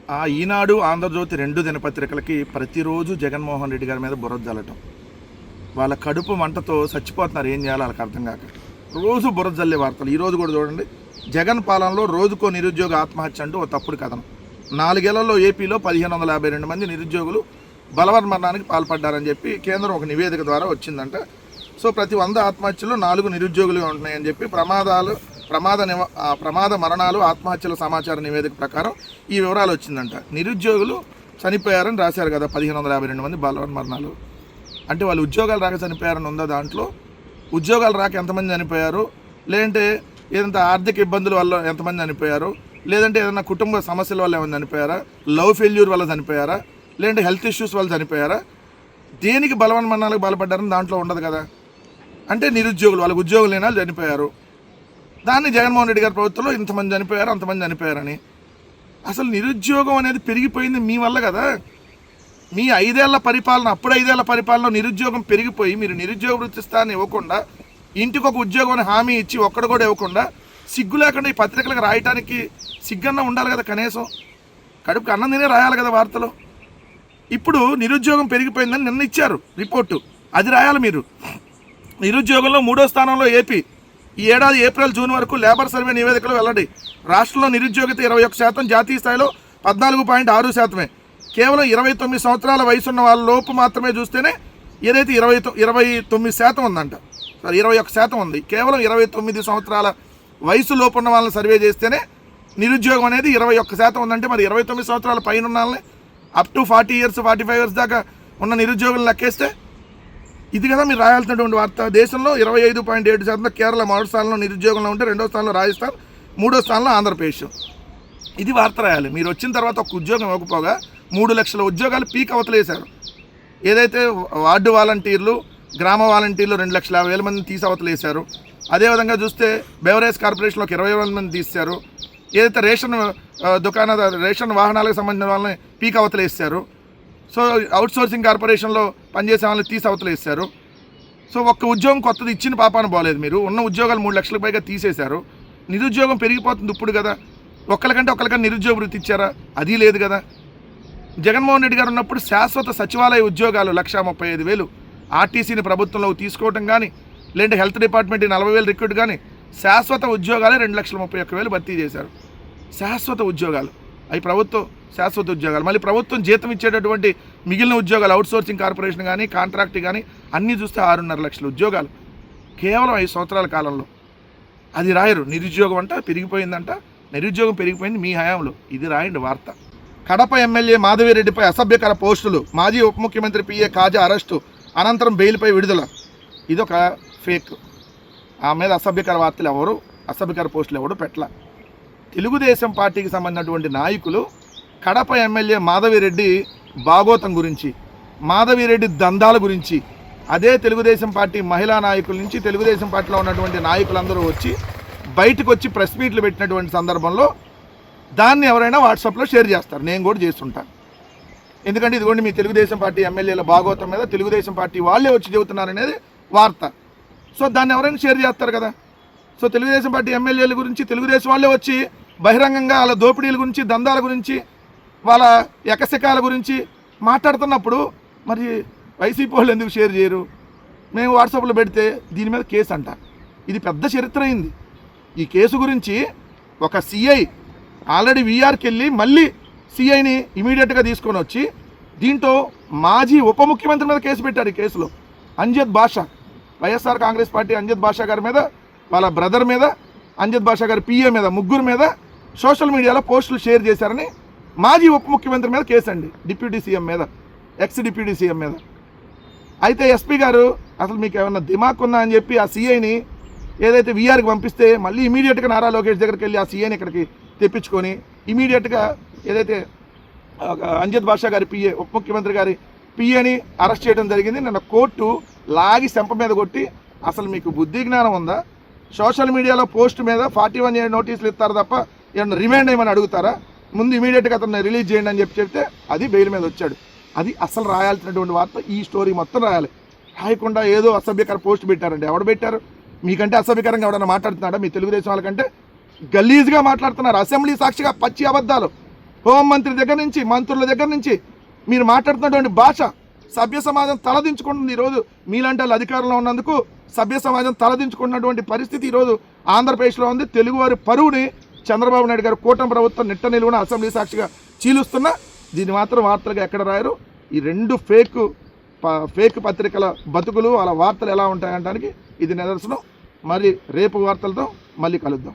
ఈనాడు ఆంధ్రజ్యోతి 2 దినపత్రికలకి ప్రతిరోజు జగన్మోహన్ రెడ్డి గారి మీద బురద జల్లటం. వాళ్ళ కడుపు మంటతో చచ్చిపోతున్నారు, ఏం చేయాలో వాళ్ళకి అర్థం కాక రోజు బురద జల్లే వార్తలు. ఈరోజు కూడా చూడండి, జగన్ పాలనలో రోజుకో నిరుద్యోగ ఆత్మహత్య అంటూ ఓ తప్పుడు కథనం. 4 ఏళ్లలో ఏపీలో 1552 మంది నిరుద్యోగులు బలవన్మరణానికి పాల్పడ్డారని చెప్పి కేంద్రం ఒక నివేదిక ద్వారా వచ్చిందంట. సో ప్రతి 100 ఆత్మహత్యల్లో 4 నిరుద్యోగులుగా ఉంటున్నాయని చెప్పి ప్రమాద మరణాలు ఆత్మహత్యల సమాచార నివేదిక ప్రకారం ఈ వివరాలు వచ్చిందంట. నిరుద్యోగులు చనిపోయారని రాశారు కదా, 1552 మంది బలవన్మరణాలు. అంటే వాళ్ళు ఉద్యోగాలు రాక చనిపోయారని ఉందా? దాంట్లో ఉద్యోగాలు రాక ఎంతమంది చనిపోయారు, లేదంటే ఏదంటే ఆర్థిక ఇబ్బందుల వల్ల ఎంతమంది చనిపోయారు, లేదంటే ఏదైనా కుటుంబ సమస్యల వల్ల ఏమైనా చనిపోయారా, లవ్ ఫెయిల్యూర్ వల్ల చనిపోయారా, లేదంటే హెల్త్ ఇష్యూస్ వల్ల చనిపోయారా, దేనికి బలవన్మరణాలకు బలపడ్డారని దాంట్లో ఉండదు కదా. అంటే నిరుద్యోగులు, వాళ్ళకి ఉద్యోగులు లేని వాళ్ళు చనిపోయారు. దాన్ని జగన్మోహన్ రెడ్డి గారి ప్రభుత్వంలో ఇంతమంది చనిపోయారు, అంతమంది చనిపోయారని. అసలు నిరుద్యోగం అనేది పెరిగిపోయింది మీ వల్ల కదా. మీ 5 ఏళ్ల పరిపాలన, అప్పుడు 5 ఏళ్ల పరిపాలనలో నిరుద్యోగం పెరిగిపోయి మీరు నిరుద్యోగ వృత్తి స్థాన్ని ఇవ్వకుండా, ఇంటికి ఒక ఉద్యోగం అని హామీ ఇచ్చి ఒక్కడు కూడా ఇవ్వకుండా, సిగ్గు లేకుండా ఈ పత్రికలకు రాయటానికి సిగ్గన్నా ఉండాలి కదా. కనీసం కడుపుకి అన్నం తినే రాయాలి కదా వార్తలు. ఇప్పుడు నిరుద్యోగం పెరిగిపోయిందని నిన్న ఇచ్చారు రిపోర్టు, అది రాయాలి మీరు. నిరుద్యోగంలో 3వ స్థానంలో ఏపీ. ఈ ఏడాది ఏప్రిల్ జూన్ వరకు లేబర్ సర్వే నివేదికలు వెల్లడి. రాష్ట్రంలో నిరుద్యోగిత 21%, జాతీయ స్థాయిలో 14.6%. కేవలం 29 సంవత్సరాల వయసున్న వాళ్ళ లోపు మాత్రమే చూస్తేనే ఏదైతే 29% ఉందంట, 21% ఉంది. కేవలం 29 సంవత్సరాల వయసు లోపు ఉన్న వాళ్ళని సర్వే చేస్తేనే నిరుద్యోగం అనేది 21% ఉందంటే, మరి 29 సంవత్సరాల పైన ఉన్న వాళ్ళని అప్ టు 40 ఇయర్స్ 45 ఇయర్స్ దాకా ఉన్న నిరుద్యోగులను లెక్కేస్తే ఇది కదా మీరు రాయాల్సినటువంటి వార్త. దేశంలో 25.7% కేరళ 3వ స్థానంలో నిరుద్యోగంలో ఉంటే, 2వ స్థానంలో రాజస్థాన్, 3వ స్థానంలో ఆంధ్రప్రదేశ్. ఇది వార్త రాయాలి. మీరు వచ్చిన తర్వాత ఒక ఉద్యోగం ఇవ్వకపోగా 3 లక్షల ఉద్యోగాలు పీక్ అవతలేశారు. ఏదైతే వార్డు వాలంటీర్లు, గ్రామ వాలంటీర్లు 2,50,000 మందిని తీసి అవతలేశారు. అదేవిధంగా చూస్తే బెవరేజ్ కార్పొరేషన్లో 20,000 మంది తీశారు. ఏదైతే రేషన్ వాహనాలకు సంబంధించిన వాళ్ళని పీక్ అవతలేశారు. సో అవుట్సోర్సింగ్ కార్పొరేషన్లో పనిచేసే వాళ్ళని తీసి అవతలేశారు. సో ఒక్క ఉద్యోగం కొత్తది ఇచ్చిన పాపాన పోలేదు. మీరు ఉన్న ఉద్యోగాలు 3 లక్షలకు పైగా తీసేశారు. నిరుద్యోగం పెరిగిపోతుంది ఇప్పుడు కదా. ఒకరికంటే నిరుద్యోగ వృత్తి ఇచ్చారా? అది లేదు కదా. జగన్మోహన్ రెడ్డి గారు ఉన్నప్పుడు శాశ్వత సచివాలయ ఉద్యోగాలు 1,35,000 ఆర్టీసీని ప్రభుత్వంలో తీసుకోవటం కానీ, లేదంటే హెల్త్ డిపార్ట్మెంట్ 40,000 రిక్రూట్ కానీ, శాశ్వత ఉద్యోగాలే 2,31,000 భర్తీ చేశారు. శాశ్వత ఉద్యోగాలు అవి ప్రభుత్వం శాశ్వత ఉద్యోగాలు. మళ్ళీ ప్రభుత్వం జీతం ఇచ్చేటటువంటి మిగిలిన ఉద్యోగాలు అవుట్సోర్సింగ్ కార్పొరేషన్ కానీ, కాంట్రాక్ట్ కానీ అన్నీ చూస్తే 6.5 లక్షల ఉద్యోగాలు కేవలం 5 సంవత్సరాల కాలంలో. అది రాయరు. నిరుద్యోగం అంట పెరిగిపోయిందంట. నిరుద్యోగం పెరిగిపోయింది మీ హయాంలో. ఇది రాయండి వార్త. కడప ఎమ్మెల్యే మాధవిరెడ్డిపై అసభ్యకర పోస్టులు. మాజీ ఉప ముఖ్యమంత్రి పిఏ కాజా అరెస్టు, అనంతరం బెయిల్పై విడుదల. ఇదొక ఫేక్. ఆ మీద అసభ్యకర వార్తలు ఎవరు, అసభ్యకర పోస్టులు ఎవరు పెట్టల. తెలుగుదేశం పార్టీకి సంబంధించినటువంటి నాయకులు కడప ఎమ్మెల్యే మాధవిరెడ్డి భాగోతం గురించి, మాధవిరెడ్డి దందాల గురించి, అదే తెలుగుదేశం పార్టీ మహిళా నాయకుల నుంచి తెలుగుదేశం పార్టీలో ఉన్నటువంటి నాయకులందరూ వచ్చి బయటకు వచ్చి ప్రెస్ మీట్లు పెట్టినటువంటి సందర్భంలో దాన్ని ఎవరైనా వాట్సాప్లో షేర్ చేస్తారు. నేను కూడా చేస్తుంటాను. ఎందుకంటే ఇదిగోండి మీ తెలుగుదేశం పార్టీ ఎమ్మెల్యేల భాగోతం మీద తెలుగుదేశం పార్టీ వాళ్ళే వచ్చి చెబుతున్నారనేది వార్త. సో దాన్ని ఎవరైనా షేర్ చేస్తారు కదా. సో తెలుగుదేశం పార్టీ ఎమ్మెల్యేల గురించి తెలుగుదేశం వాళ్ళే వచ్చి బహిరంగంగా వాళ్ళ దోపిడీల గురించి, దందాల గురించి, వాళ్ళ ఎకశకాల గురించి మాట్లాడుతున్నప్పుడు మరి వైసీపీ వాళ్ళు ఎందుకు షేర్ చేయరు? మేము వాట్సాప్లో పెడితే దీని మీద కేసు అంట. ఇది పెద్ద చరిత్ర అయింది. ఈ కేసు గురించి ఒక సిఐ ఆల్రెడీ వీఆర్కి వెళ్ళి మళ్ళీ సిఐని ఇమీడియట్గా తీసుకొని వచ్చి దీంట్లో మాజీ ఉప ముఖ్యమంత్రి మీద కేసు పెట్టారు. ఈ కేసులో అంజద్ బాషా, వైఎస్ఆర్ కాంగ్రెస్ పార్టీ అంజద్ బాషా గారి మీద, వాళ్ళ బ్రదర్ మీద, అంజద్ బాషా గారి పిఏ మీద, ముగ్గురు మీద సోషల్ మీడియాలో పోస్టులు షేర్ చేశారని మాజీ ఉప ముఖ్యమంత్రి మీద కేసు అండి. డిప్యూటీ సీఎం మీద, ఎక్స్ డిప్యూటీ సీఎం మీద. అయితే ఎస్పీ గారు అసలు మీకు ఏమన్నా దిమాక్ ఉందా అని చెప్పి ఆ సీఐని ఏదైతే వీఆర్కి పంపిస్తే మళ్ళీ ఇమీడియట్గా నారా లోకేష్ దగ్గరికి వెళ్ళి ఆ సీఐని ఇక్కడికి తెప్పించుకొని ఇమీడియట్గా ఏదైతే అంజద్ బాషా గారి పిఏ, ఉప ముఖ్యమంత్రి గారి పిఏని అరెస్ట్ చేయడం జరిగింది. నిన్న కోర్టు లాగి చెంప మీద కొట్టి అసలు మీకు బుద్ధి జ్ఞానం ఉందా? సోషల్ మీడియాలో పోస్ట్ మీద 41A నోటీసులు ఇస్తారు తప్ప ఏమన్నా రిమాండ్ ఏమని అడుగుతారా? ముందు ఇమీడియట్గా అతన్ని రిలీజ్ చేయండి అని చెప్తే అది బెయిల్ మీద వచ్చాడు. అది అసలు రాయాల్సినటువంటి వార్త. ఈ స్టోరీ మొత్తం రాయాలి. రాయకుండా ఏదో అసభ్యకర పోస్ట్ పెట్టారండి. ఎవడు పెట్టారు? మీకంటే అసభ్యకరంగా ఎవడన్నా మాట్లాడుతున్నాడా? మీ తెలుగుదేశం వాళ్ళకంటే గలీజ్గా మాట్లాడుతున్నారు. అసెంబ్లీ సాక్షిగా పచ్చి అబద్ధాలు. హోంమంత్రి దగ్గర నుంచి, మంత్రుల దగ్గర నుంచి మీరు మాట్లాడుతున్నటువంటి భాష సభ్య సమాజం తలదించుకుంటుంది. ఈరోజు మీలాంటి వాళ్ళు అధికారంలో ఉన్నందుకు సభ్య సమాజం తలదించుకున్నటువంటి పరిస్థితి ఈరోజు ఆంధ్రప్రదేశ్లో ఉంది. తెలుగువారి పరువుని చంద్రబాబు నాయుడు గారు కూటమి ప్రభుత్వం నిట్ట నిలువున అసెంబ్లీ సాక్షిగా చీలుస్తున్నా దీన్ని మాత్రం వార్తలుగా ఎక్కడ రాయరు. ఈ రెండు ఫేక్ పత్రికల బతుకులు, వాళ్ళ వార్తలు ఎలా ఉంటాయంటానికి ఇది నిదర్శనం. మరి రేపు వార్తలతో మళ్ళీ కలుద్దాం.